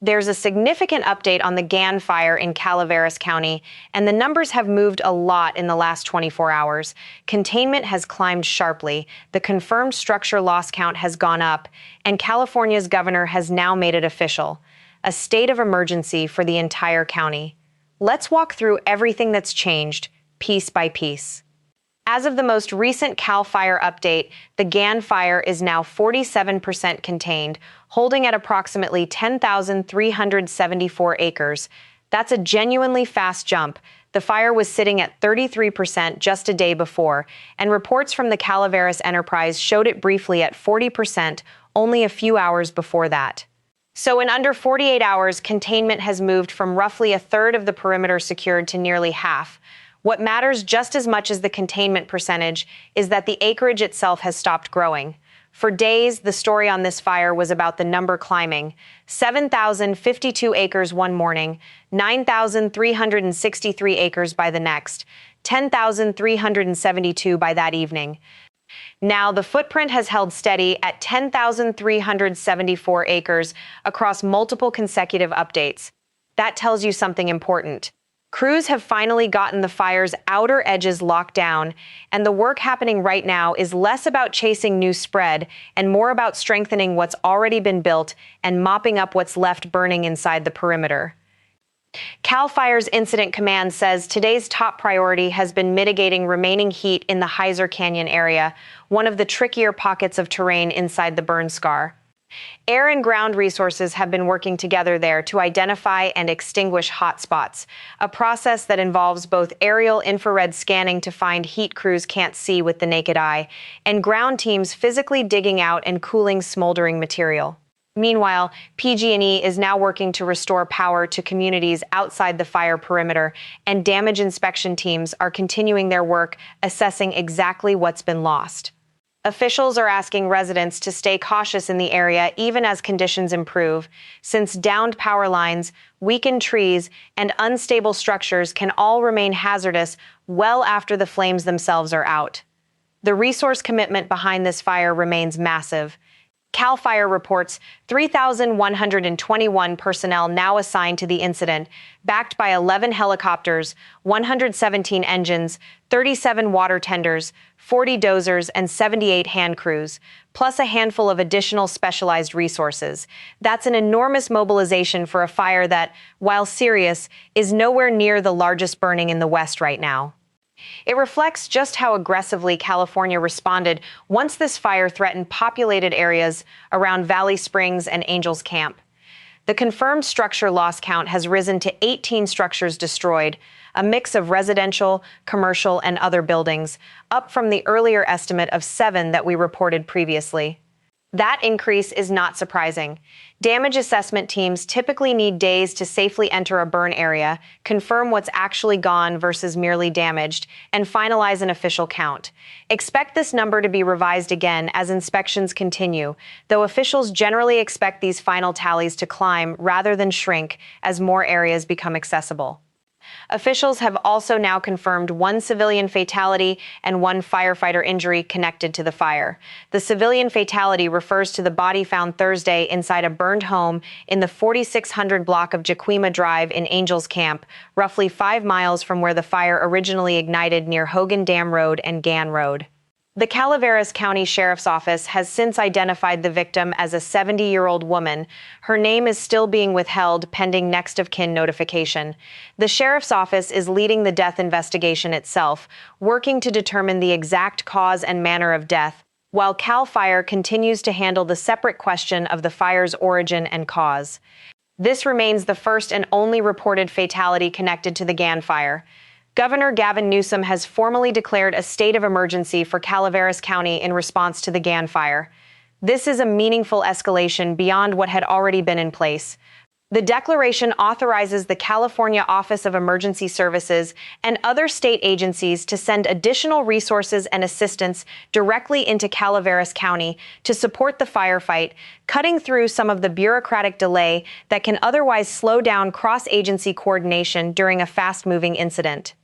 There's a significant update on the Gann Fire in Calaveras County, and the numbers have moved a lot in the last 24 hours. Containment has climbed sharply, the confirmed structure loss count has gone up, and California's governor has now made it official: a state of emergency for the entire county. Let's walk through everything that's changed, piece by piece. As of the most recent Cal Fire update, the Gann Fire is now 47% contained, holding at approximately 10,374 acres. That's a genuinely fast jump. The fire was sitting at 33% just a day before, and reports from the Calaveras Enterprise showed it briefly at 40% only a few hours before that. So in under 48 hours, containment has moved from roughly a third of the perimeter secured to nearly half. What matters just as much as the containment percentage is that the acreage itself has stopped growing. For days, the story on this fire was about the number climbing: 7,052 acres one morning, 9,363 acres by the next, 10,372 by that evening. Now, the footprint has held steady at 10,374 acres across multiple consecutive updates. That tells you something important. Crews have finally gotten the fire's outer edges locked down, and the work happening right now is less about chasing new spread and more about strengthening what's already been built and mopping up what's left burning inside the perimeter. Cal Fire's Incident Command says today's top priority has been mitigating remaining heat in the Heizer Canyon area, one of the trickier pockets of terrain inside the burn scar. Air and ground resources have been working together there to identify and extinguish hot spots, a process that involves both aerial infrared scanning to find heat crews can't see with the naked eye, and ground teams physically digging out and cooling smoldering material. Meanwhile, PG&E is now working to restore power to communities outside the fire perimeter, and damage inspection teams are continuing their work assessing exactly what's been lost. Officials are asking residents to stay cautious in the area even as conditions improve, since downed power lines, weakened trees, and unstable structures can all remain hazardous well after the flames themselves are out. The resource commitment behind this fire remains massive. Cal Fire reports 3,121 personnel now assigned to the incident, backed by 11 helicopters, 117 engines, 37 water tenders, 40 dozers, and 78 hand crews, plus a handful of additional specialized resources. That's an enormous mobilization for a fire that, while serious, is nowhere near the largest burning in the West right now. It reflects just how aggressively California responded once this fire threatened populated areas around Valley Springs and Angels Camp. The confirmed structure loss count has risen to 18 structures destroyed, a mix of residential, commercial, and other buildings, up from the earlier estimate of 7 that we reported previously. That increase is not surprising. Damage assessment teams typically need days to safely enter a burn area, confirm what's actually gone versus merely damaged, and finalize an official count. Expect this number to be revised again as inspections continue, though officials generally expect these final tallies to climb rather than shrink as more areas become accessible. Officials have also now confirmed 1 civilian fatality and 1 firefighter injury connected to the fire. The civilian fatality refers to the body found Thursday inside a burned home in the 4600 block of Jaquima Drive in Angels Camp, roughly 5 miles from where the fire originally ignited near Hogan Dam Road and Gann Road. The Calaveras County Sheriff's Office has since identified the victim as a 70-year-old woman. Her name is still being withheld pending next of kin notification. The Sheriff's Office is leading the death investigation itself, working to determine the exact cause and manner of death, while Cal Fire continues to handle the separate question of the fire's origin and cause. This remains the first and only reported fatality connected to the Gann Fire. Governor Gavin Newsom has formally declared a state of emergency for Calaveras County in response to the Gann Fire. This is a meaningful escalation beyond what had already been in place. The declaration authorizes the California Office of Emergency Services and other state agencies to send additional resources and assistance directly into Calaveras County to support the firefight, cutting through some of the bureaucratic delay that can otherwise slow down cross-agency coordination during a fast-moving incident.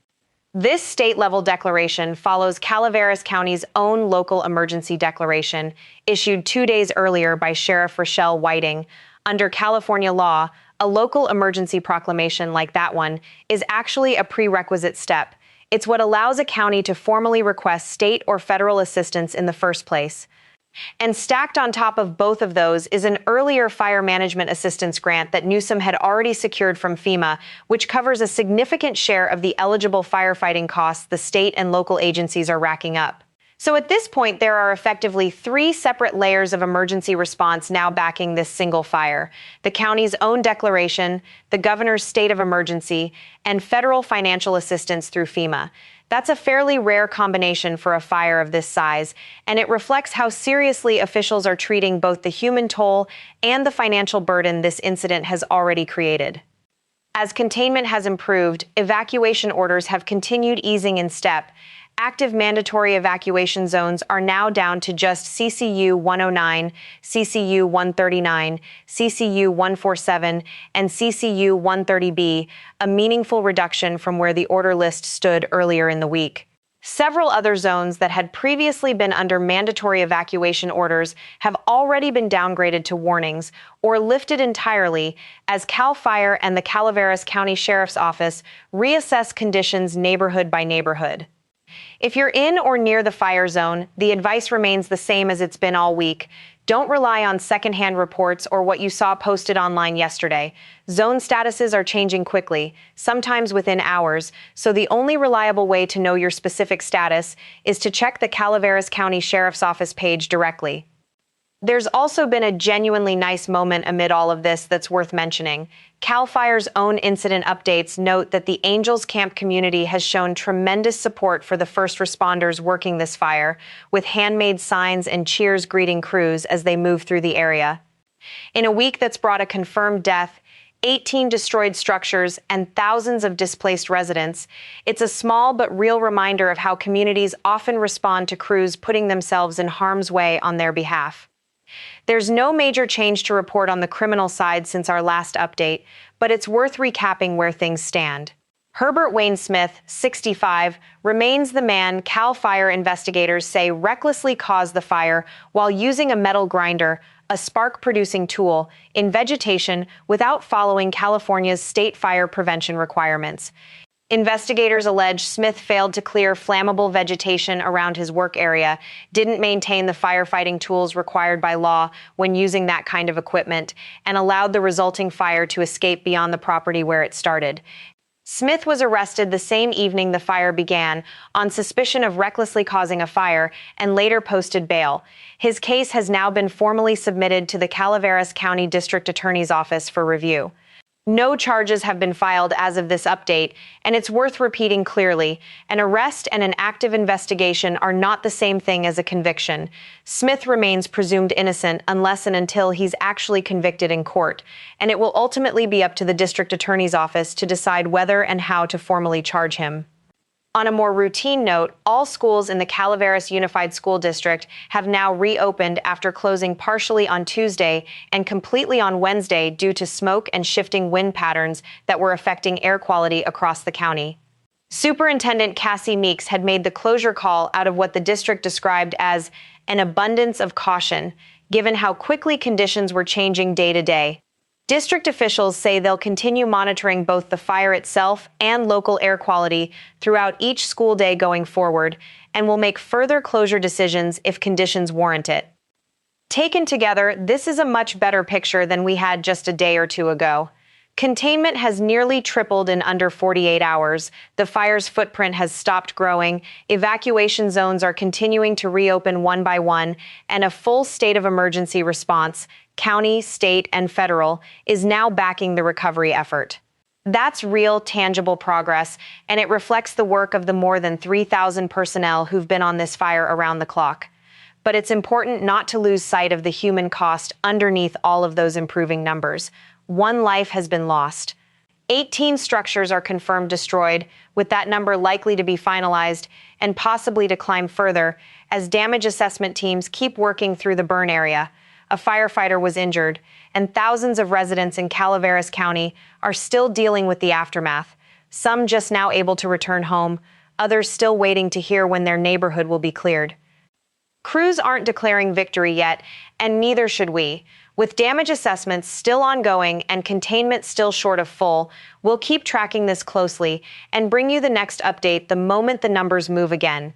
This state-level declaration follows Calaveras County's own local emergency declaration, issued 2 days earlier by Sheriff Rochelle Whiting. Under California law, A local emergency proclamation like that one is actually a prerequisite step. It's what allows a county to formally request state or federal assistance in the first place. And stacked on top of both of those is an earlier fire management assistance grant that Newsom had already secured from FEMA, which covers a significant share of the eligible firefighting costs the state and local agencies are racking up. So at this point, there are effectively three separate layers of emergency response now backing this single fire: the county's own declaration, the governor's state of emergency, and federal financial assistance through FEMA. That's a fairly rare combination for a fire of this size, and it reflects how seriously officials are treating both the human toll and the financial burden this incident has already created. As containment has improved, evacuation orders have continued easing in step. Active mandatory evacuation zones are now down to just CCU 109, CCU 139, CCU 147, and CCU 130B, a meaningful reduction from where the order list stood earlier in the week. Several other zones that had previously been under mandatory evacuation orders have already been downgraded to warnings or lifted entirely as Cal Fire and the Calaveras County Sheriff's Office reassess conditions neighborhood by neighborhood. If you're in or near the fire zone, the advice remains the same as it's been all week. Don't rely on secondhand reports or what you saw posted online yesterday. Zone statuses are changing quickly, sometimes within hours, so the only reliable way to know your specific status is to check the Calaveras County Sheriff's Office page directly. There's also been a genuinely nice moment amid all of this that's worth mentioning. Cal Fire's own incident updates note that the Angels Camp community has shown tremendous support for the first responders working this fire, with handmade signs and cheers greeting crews as they move through the area. In a week that's brought a confirmed death, 18 destroyed structures, and thousands of displaced residents, it's a small but real reminder of how communities often respond to crews putting themselves in harm's way on their behalf. There's no major change to report on the criminal side since our last update, but it's worth recapping where things stand. Herbert Wayne Smith, 65, remains the man Cal Fire investigators say recklessly caused the fire while using a metal grinder, a spark-producing tool, in vegetation without following California's state fire prevention requirements. Investigators allege Smith failed to clear flammable vegetation around his work area, didn't maintain the firefighting tools required by law when using that kind of equipment, and allowed the resulting fire to escape beyond the property where it started. Smith was arrested the same evening the fire began on suspicion of recklessly causing a fire and later posted bail. His case has now been formally submitted to the Calaveras County District Attorney's Office for review. No charges have been filed as of this update, and it's worth repeating clearly, an arrest and an active investigation are not the same thing as a conviction. Smith remains presumed innocent unless and until he's actually convicted in court, and it will ultimately be up to the district attorney's office to decide whether and how to formally charge him. On a more routine note, all schools in the Calaveras Unified School District have now reopened after closing partially on Tuesday and completely on Wednesday due to smoke and shifting wind patterns that were affecting air quality across the county. Superintendent Cassie Meeks had made the closure call out of what the district described as an abundance of caution, given how quickly conditions were changing day to day. District officials say they'll continue monitoring both the fire itself and local air quality throughout each school day going forward, and will make further closure decisions if conditions warrant it. Taken together, this is a much better picture than we had just a day or two ago. Containment has nearly tripled in under 48 hours, the fire's footprint has stopped growing, evacuation zones are continuing to reopen one by one, and a full state of emergency response, county, state, and federal, is now backing the recovery effort. That's real, tangible progress, and it reflects the work of the more than 3,000 personnel who've been on this fire around the clock. But it's important not to lose sight of the human cost underneath all of those improving numbers. One life has been lost. 18 structures are confirmed destroyed, with that number likely to be finalized and possibly to climb further as damage assessment teams keep working through the burn area. A firefighter was injured, and thousands of residents in Calaveras County are still dealing with the aftermath, some just now able to return home, others still waiting to hear when their neighborhood will be cleared. Crews aren't declaring victory yet, and neither should we. With damage assessments still ongoing and containment still short of full, we'll keep tracking this closely and bring you the next update the moment the numbers move again.